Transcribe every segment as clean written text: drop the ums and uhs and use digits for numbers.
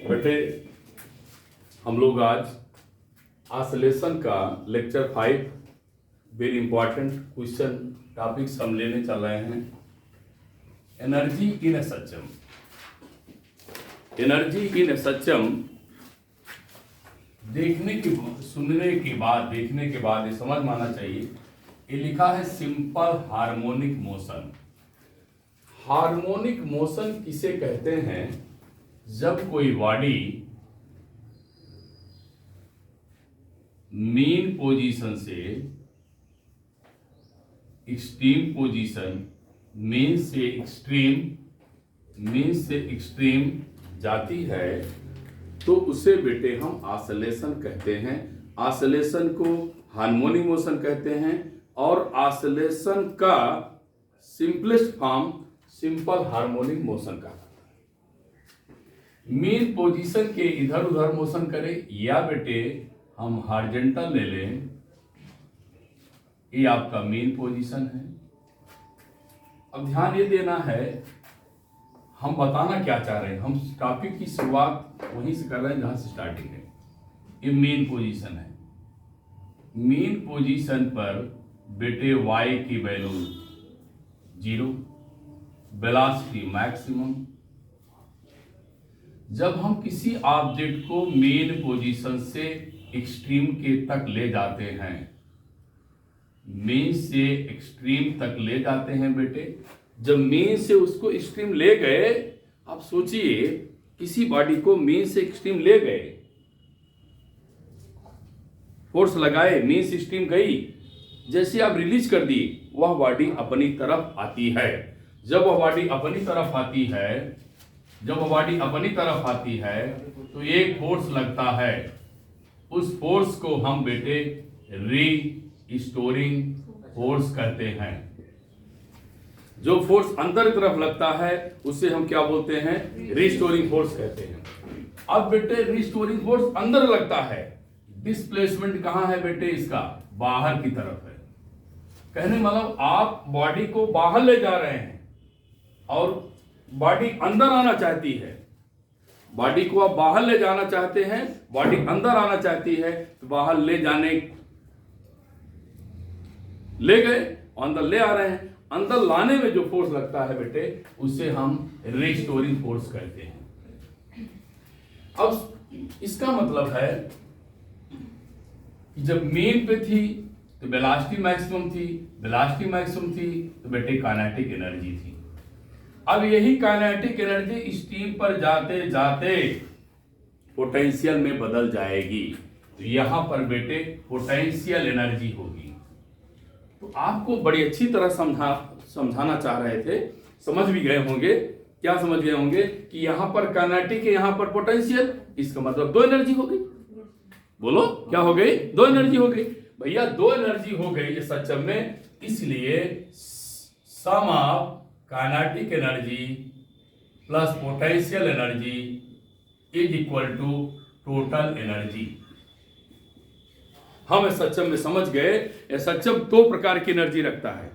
बेटे हम लोग आज ऑसिलेशन का lecture 5 very important question topics हम लेने चल रहे हैं। Energy in A system. Energy in A system देखने के बाद ये समझ में आना चाहिए। ये लिखा है simple harmonic motion. Harmonic motion किसे कहते हैं? जब कोई बॉडी मीन पोजीशन से एक्सट्रीम पोजीशन, मीन से एक्सट्रीम जाती है तो उसे बेटे हम ऑसिलेशन कहते हैं। ऑसिलेशन को हार्मोनिक मोशन कहते हैं और ऑसिलेशन का simplest form simple harmonic motion का। मीन पोजीशन के इधर उधर मोशन करें या बेटे हम हॉरिजॉन्टल ले लें, ये आपका मीन पोजीशन है। अब ध्यान ये देना है, हम बताना क्या चाह रहे हैं। हम टॉपिक की शुरुआत वहीं से कर रहे हैं जहां से स्टार्टिंग है। ये मीन पोजीशन है। मीन पोजीशन पर बेटे y की वैल्यू 0, वेलोसिटी मैक्सिमम। जब हम किसी ऑब्जेक्ट को मेन पोजीशन से एक्सट्रीम के तक ले जाते हैं, मेन से एक्सट्रीम तक ले जाते हैं बेटे, जब मेन से उसको एक्सट्रीम ले गए, आप सोचिए किसी बॉडी को मेन से एक्सट्रीम ले गए, फोर्स लगाए, मेन से एक्सट्रीम गई, जैसे आप रिलीज कर दिए वह बॉडी अपनी तरफ आती है। जब वह बॉडी अपनी तरफ आती है तो एक फोर्स लगता है। उस फोर्स को हम बेटे रीस्टोरिंग फोर्स कहते हैं। जो फोर्स अंदर की तरफ लगता है उसे हम क्या बोलते हैं? रीस्टोरिंग फोर्स कहते हैं। अब बेटे रीस्टोरिंग फोर्स अंदर लगता है, डिस्प्लेसमेंट कहां है बेटे? इसका बाहर की तरफ है। कहने मतलब आप बॉडी को बाहर ले जा रहे हैं और बॉडी अंदर आना चाहती है। बॉडी को आप बाहर ले जाना चाहते हैं, बॉडी अंदर आना चाहती है, तो बाहर ले गए, अंदर ले आ रहे हैं। अंदर लाने में जो फोर्स लगता है बेटे उसे हम रिस्टोरिंग फोर्स कहते हैं। अब इसका मतलब है कि जब मेन पे थी तो वेलोसिटी मैक्सिमम थी, तो बेटे काइनेटिक एनर्जी थी। अब यही काइनेटिक एनर्जी स्टीम पर जाते जाते पोटेंशियल में बदल जाएगी, तो यहां पर बेटे पोटेंशियल एनर्जी होगी। तो आपको बड़ी अच्छी तरह समझाना चाह रहे थे, समझ भी गए होंगे। क्या समझ गए होंगे कि यहां पर काइनेटिक है, यहां पर पोटेंशियल, इसका मतलब दो एनर्जी हो गई। बोलो क्या हो गई? दो एनर्जी हो गई भैया, दो एनर्जी हो गई इस सिस्टम में। इसलिए sum of kinetic energy plus potential energy is equal to total energy. हम इस सिस्टम में समझ गए, यह सिस्टम दो प्रकार की एनर्जी रखता है,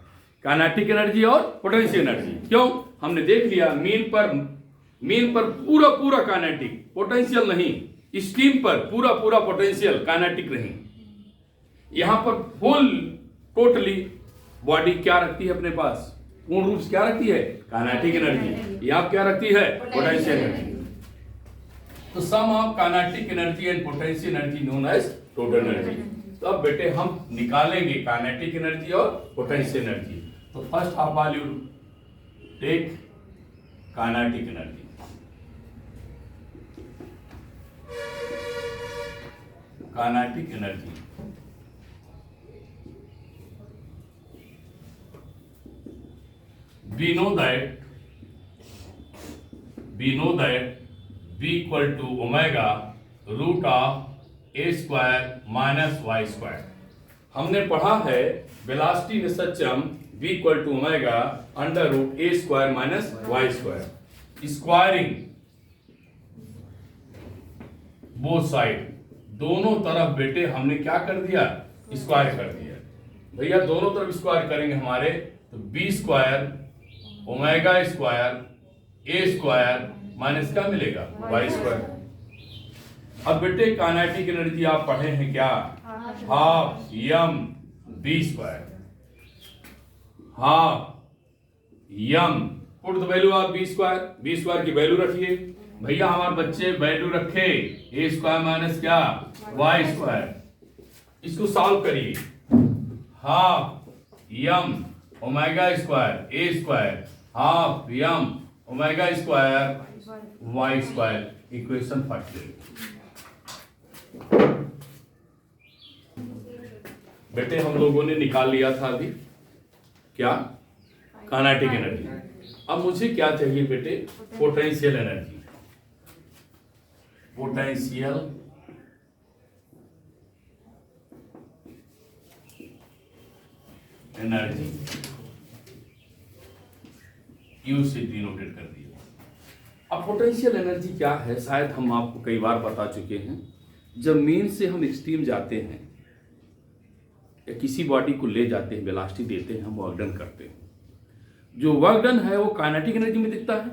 काइनेटिक एनर्जी और पोटेंशियल एनर्जी। क्यों? हमने देख लिया मीन पर पूरा काइनेटिक, पोटेंशियल नहीं। स्टीम पर पूरा पोटेंशियल, काइनेटिक नहीं। यहां पर फुल टोटली बॉडी क्या रखती है अपने पास? पूर्ण रूप से क्या रखती है? Kinetic energy. यहां क्या रखती है? Potential energy. तो sum of kinetic energy and potential energy known as total energy. तो अब बेटे हम निकालेंगे काइनेटिक एनर्जी और पोटेंशियल एनर्जी। तो first of all you take kinetic energy. Kinetic energy we know that V equal to omega root of a square minus y square। हमने पढ़ा है velocity in system V equal to omega under root a square minus y square। Squaring both side, दोनों तरफ बेटे हमने क्या कर दिया? स्क्वायर कर दिया। भैया दोनों तरफ स्क्वायर करेंगे हमारे, तो b square omega square A square minus क्या मिलेगा? Y square. अब बेटे काइनेटिक एनर्जी आप पढ़े हैं क्या? Half M B square, half M, put the value of B square की वैल्यू रखिए भैया, हमारे बच्चे वैल्यू रखे ए स्क्वायर माइनस क्या वाई स्क्वायर, इसको सॉल्व करिए। Half M omega square A square half M omega square Y square, equation 40। बेटे हम लोगों ने निकाल लिया था अभी क्या? Kinetic energy. अब मुझे क्या चाहिए बेटे? Potential energy. Potential energy you से डिनोटेड कर दिया। अब पोटेंशियल एनर्जी क्या है, शायद हम आपको कई बार बता चुके हैं। जब मीन से हम एक्सट्रीम जाते हैं या किसी बॉडी को ले जाते हैं, वेलोसिटी देते हैं, हम वर्क डन करते हैं, जो वर्क डन है वो काइनेटिक एनर्जी में दिखता है।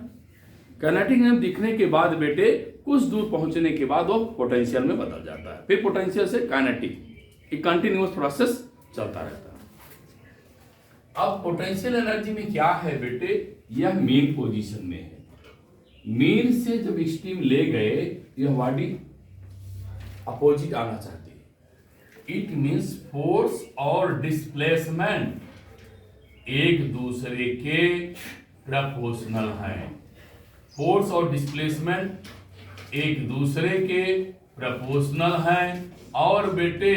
काइनेटिक एनर्जी दिखने के बाद बेटे कुछ दूर पहुंचने के बाद वो पोटेंशियल में बदल जाता है, फिर पोटेंशियल से काइनेटिक, एक कंटिन्यूअस प्रोसेस चलता रहता है। अब पोटेंशियल एनर्जी में क्या है बेटे? यह मेन पोजीशन में है। मेन से जब एक्सट्रीम ले गए, यह बॉडी अपोजिट आना चाहती है। इट मीन्स फोर्स और डिस्प्लेसमेंट एक दूसरे के प्रपोर्शनल हैं। फोर्स और डिस्प्लेसमेंट एक दूसरे के प्रपोर्शनल हैं और बेटे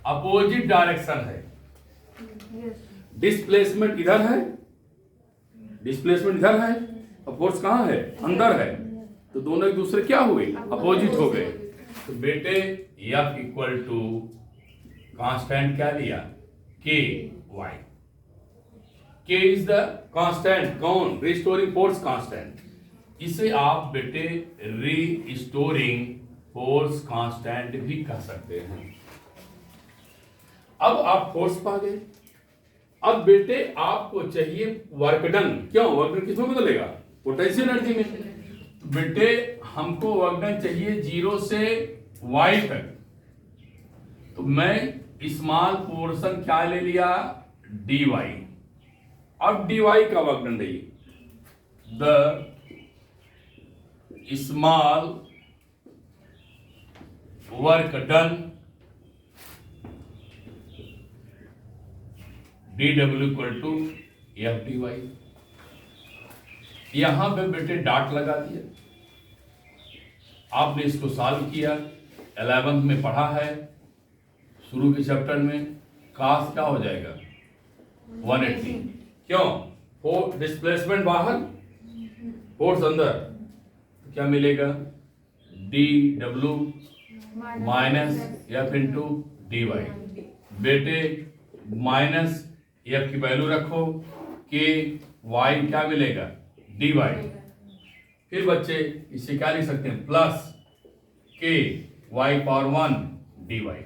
अपोजिट डायरेक्शन है। डिस्प्लेसमेंट इधर है, डिस्प्लेसमेंट इधर है और फोर्स कहां है? अंदर है, तो दोनों एक दूसरे क्या हुए? अपोजिट हो गए। तो बेटे F इक्वल टू कांस्टेंट क्या लिया? के वाई। के इज द कांस्टेंट, कौन? Restoring force constant. इसे आप बेटे रीस्टोरिंग फोर्स कांस्टेंट भी कह सकते हैं। अब आप फोर्स पा गए। अब बेटे आपको चाहिए वर्क डन। क्यों? वर्क डन किसमें बदलेगा? पोटेंशियल एनर्जी में। तो बेटे हमको वर्क डन चाहिए 0 से y तक, तो मैं स्मॉल पोर्शन क्या ले लिया? dy। अब dy का वर्क डन देखिए, the small work done dw equal to F D Y. यहां पे बेटे डॉट लगा दिया, आपने इसको सॉल्व किया, 11th में पढ़ा है शुरू के चैप्टर में। कास क्या हो जाएगा? 180। क्यों? फोर्स डिस्प्लेसमेंट बाहर, फोर्स अंदर, तो क्या मिलेगा? D W minus F into D Y. बेटे माइनस एफ की वैल्यू रखो, के वाई क्या मिलेगा? D Y. फिर बच्चे इसे क्या लिख सकते हैं? प्लस के वाई पावर 1 डी वाई।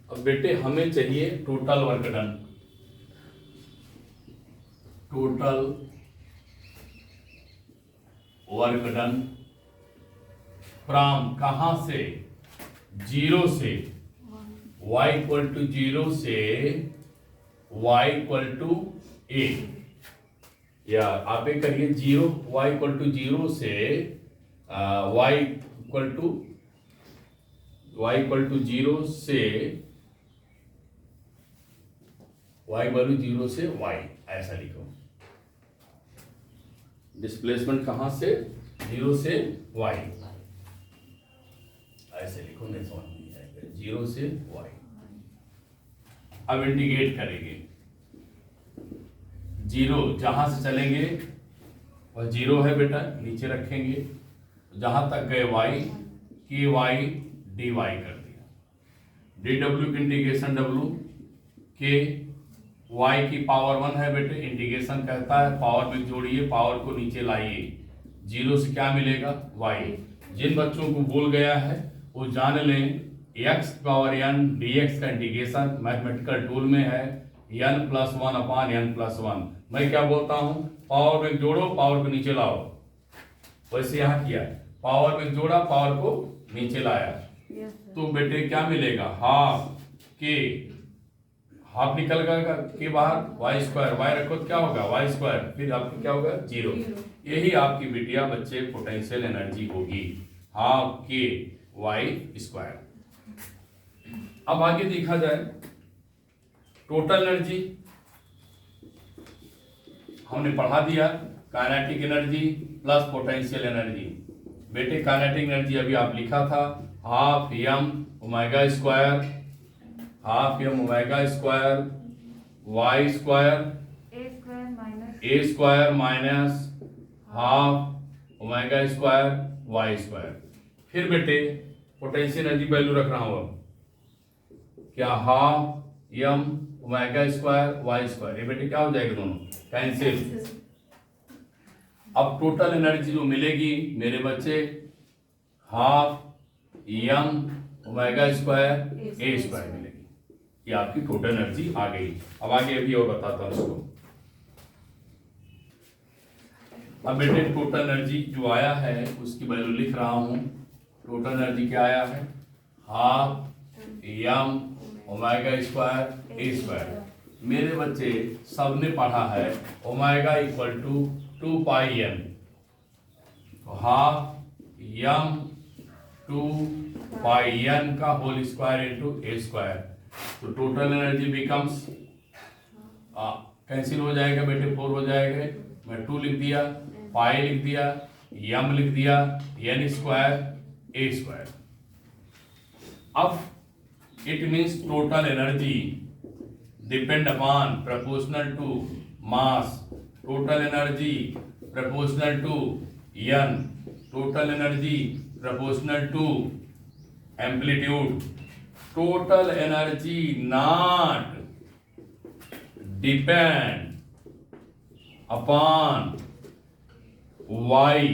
अब बेटे हमें चाहिए total work done. Total work done from कहां से? 0 से y इक्वल टू 0 से y इक्वल टू a, या आप एक करिए 0 y इक्वल टू 0 से y इक्वल टू 0 से y इक्वल टू 0 से y, ऐसा लिखो। डिस्प्लेसमेंट कहां से? 0 से y, ऐसे लिखो, नहीं समझ नहीं आएगा। 0 से y। अब इंटीग्रेट करेंगे, 0 जहां से चलेंगे वह 0 है बेटा, नीचे रखेंगे, जहां तक गए y, के वाई डी वाई कर दिया। डी डब्ल्यू की इंटीग्रेशन w, के y की पावर 1 है बेटे, इंटीग्रेशन कहता है पावर में जोड़िए, पावर को नीचे लाइए, 0 से क्या मिलेगा? y। जिन बच्चों को भूल गया है वो जान लें x पावर n dx का इंटीग्रेशन मैथमेटिकल टूल में है n+1/n+1। मैं क्या बोलता हूँ, पावर में जोड़ो पावर को नीचे लाओ, वैसे यहाँ किया, पावर में जोड़ा पावर को नीचे लाया, तो बेटे क्या मिलेगा, हाफ निकल गया के बाहर, वाई स्क्वायर, वाई रखो तो क्या होगा वाई स्क्वायर, फिर आपको क्या होगा 0। यही आपकी बिटिया बच्चे पोटेंशियल एनर्जी होगी, हाफ के वाई स्क्वायर। अब आगे देखा जाए टोटल एनर्जी, हमने पढ़ा दिया kinetic energy plus potential energy. बेटे काइनेटिक एनर्जी अभी आप लिखा था half M omega square, half M omega square Y square A square minus half omega square Y square. फिर बेटे पोटेंशियल एनर्जी वैल्यू रख रहा हूं, अब क्या half M omega square Y square, ये बेटे क्या हो जाएगा, दोनों कैंसिल। अब टोटल एनर्जी जो मिलेगी मेरे बच्चे, half M omega square A square मिलेगी, ये आपकी टोटल एनर्जी आ गई। अब आगे अभी और बताता हूं इसको। अब बेटे टोटल एनर्जी जो आया है उसकी वैल्यू लिख रहा हूं, टोटल एनर्जी क्या आया है, half M omega square A square. मेरे बच्चे सबने पढ़ा है omega equal to 2 pi M, तो हाफ एम 2 पाई एन का whole square into A square, तो टोटल एनर्जी बिकम्स, कैंसिल हो जाएगा बेटे, 4 हो जाएगा, मैं 2 लिख दिया, पाई लिख दिया, एम लिख दिया, एन स्क्वायर ए स्क्वायर। अब it means total energy depend upon proportional to mass, total energy proportional to N, total energy proportional to amplitude, total energy not depend upon Y,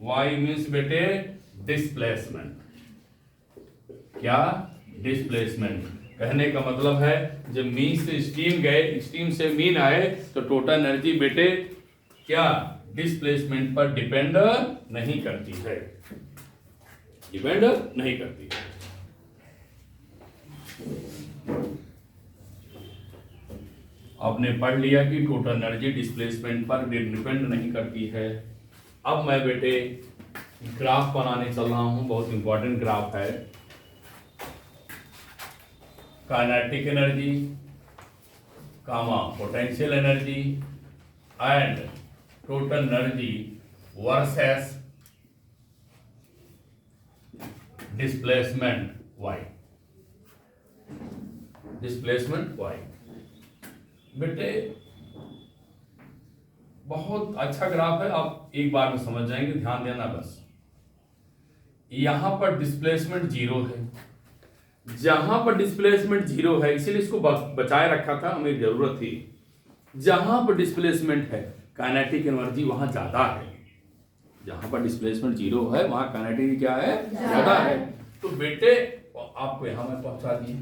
Y means बेटे displacement, क्या displacement. कहने का मतलब है जब mean से steam गए, steam से मीन आए, तो टोटल एनर्जी बेटे क्या डिस्प्लेसमेंट पर डिपेंड नहीं करती है, डिपेंड नहीं करती है। आपने पढ़ लिया कि टोटल एनर्जी डिस्प्लेसमेंट पर डिपेंड नहीं करती है। अब मैं बेटे ग्राफ बनाने चल रहा हूं, बहुत इंपॉर्टेंट ग्राफ है। Kinetic energy comma potential energy and total energy versus displacement Y, displacement Y. बेटे बहुत अच्छा ग्राफ है, आप एक बार में समझ जाएंगे, ध्यान देना बस। यहां पर डिस्प्लेसमेंट 0 है, जहां पर डिस्प्लेसमेंट 0 है इसीलिए इसको बचाए रखा था, हमें जरूरत थी। जहां पर डिस्प्लेसमेंट है काइनेटिक एनर्जी वहां ज्यादा है, जहां पर डिस्प्लेसमेंट 0 है वहां काइनेटिक क्या है, ज्यादा है। तो बेटे आपको यहां में पहुंचा दिया,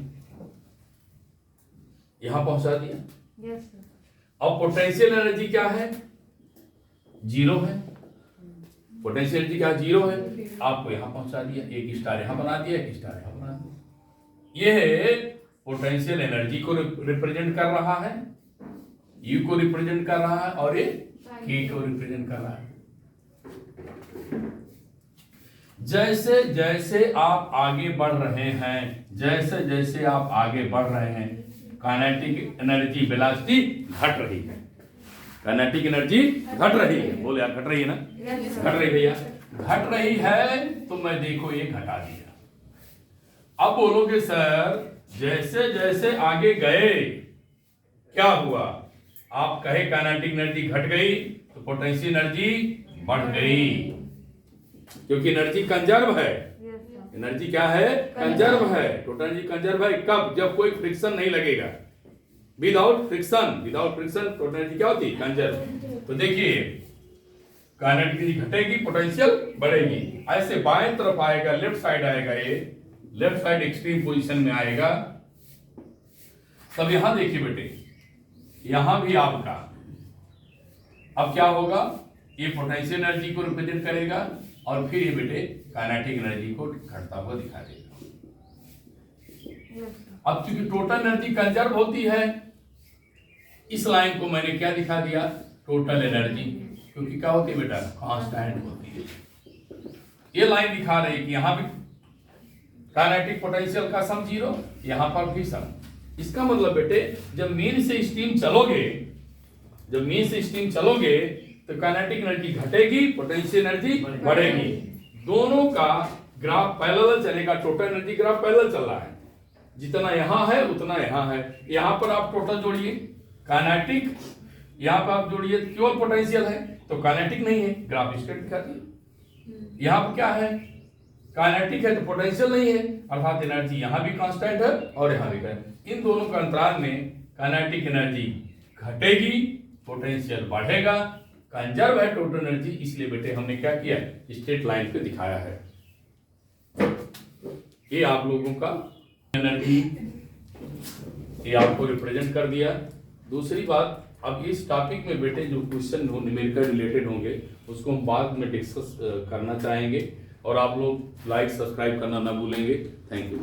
यहां पहुंचा दिया। Yes sir. अब पोटेंशियल एनर्जी क्या है, 0 है, पोटेंशियल एनर्जी क्या 0 है, आपको यहां पहुंचा दिया, एक स्टार यहां बना दिया, एक स्टार यहां बना दिया। ये पोटेंशियल एनर्जी को रिप्रेजेंट कर रहा है, यू को रिप्रेजेंट कर रहा है, और ये के को रिप्रेजेंट कर रहा है। जैसे जैसे आप आगे बढ़ रहे हैं, जैसे जैसे आप आगे बढ़ रहे हैं, काइनेटिक एनर्जी वेलोसिटी घट रही है, काइनेटिक एनर्जी घट रही है, बोले यार घट रही है ना, घट रही भैया, घट रही है। तो मैं देखो ये घटा दिया। अब बोलोगे सर जैसे जैसे आगे गए क्या हुआ, आप कहे काइनेटिक एनर्जी घट गई तो पोटेंशियल एनर्जी बढ़ गई, क्योंकि एनर्जी कंजर्व है, एनर्जी क्या है, कंजर्व है। टोटल एनर्जी कंजर्व है कब, जब कोई फ्रिक्शन नहीं लगेगा, without friction, without friction total energy क्या होती है, कंजर्व। तो देखिए काइनेटिक एनर्जी घटेगी, पोटेंशियल बढ़ेगी, ऐसे बाएं तरफ आएगा, लेफ्ट साइड आएगा, ये लेफ्ट साइड एक्सट्रीम पोजीशन में आएगा, तब यहां देखिए बेटे, यहां भी आपका अब क्या होगा, ये पोटेंशियल एनर्जी को रिप्रेजेंट करेगा और फिर ये बेटे काइनेटिक एनर्जी को घटता हुआ दिखा देगा। अब चूंकि टोटल एनर्जी कंजर्व होती है, इस लाइन को मैंने क्या दिखा दिया, टोटल एनर्जी, क्योंकि क्या होती है बेटा, कांस्टेंट होती है। ये लाइन दिखा रही है कि यहां भी काइनेटिक पोटेंशियल का सम 0, यहां पर भी सम। इसका मतलब बेटे जब मेन से स्टीम चलोगे, तो काइनेटिक एनर्जी घटेगी, पोटेंशियल एनर्जी बढ़ेगी। दोनों का ग्राफ पैरेलल चलेगा, टोटल एनर्जी ग्राफ पैरेलल चल रहा है, जितना यहां है उतना यहां है। यहां पर आप टोटल जोड़िए काइनेटिक, यहां पर आप जोड़िए केवल पोटेंशियल है तो काइनेटिक नहीं है, ग्राफ स्ट्रेट दिखाती है। यहां पर क्या है, काइनेटिक है तो पोटेंशियल नहीं है, अर्थात एनर्जी यहां भी कांस्टेंट है और यहां भी है। इन दोनों का अंतराल में काइनेटिक एनर्जी घटेगी, पोटेंशियल बढ़ेगा, कंजर्व है टोटल एनर्जी, इसलिए बेटे हमने क्या किया, स्ट्रेट लाइन पे दिखाया है। ये आप लोगों का एनर्जी, ये आपको रिप्रेजेंट कर दिया। दूसरी बात, अब इस टॉपिक में बेटे जो क्वेश्चन न्यूमेरिकल रिलेटेड होंगे उसको हम बाद में डिस्कस करना चाहेंगे, और आप लोग लाइक सब्सक्राइब करना ना भूलेंगे। Thank you.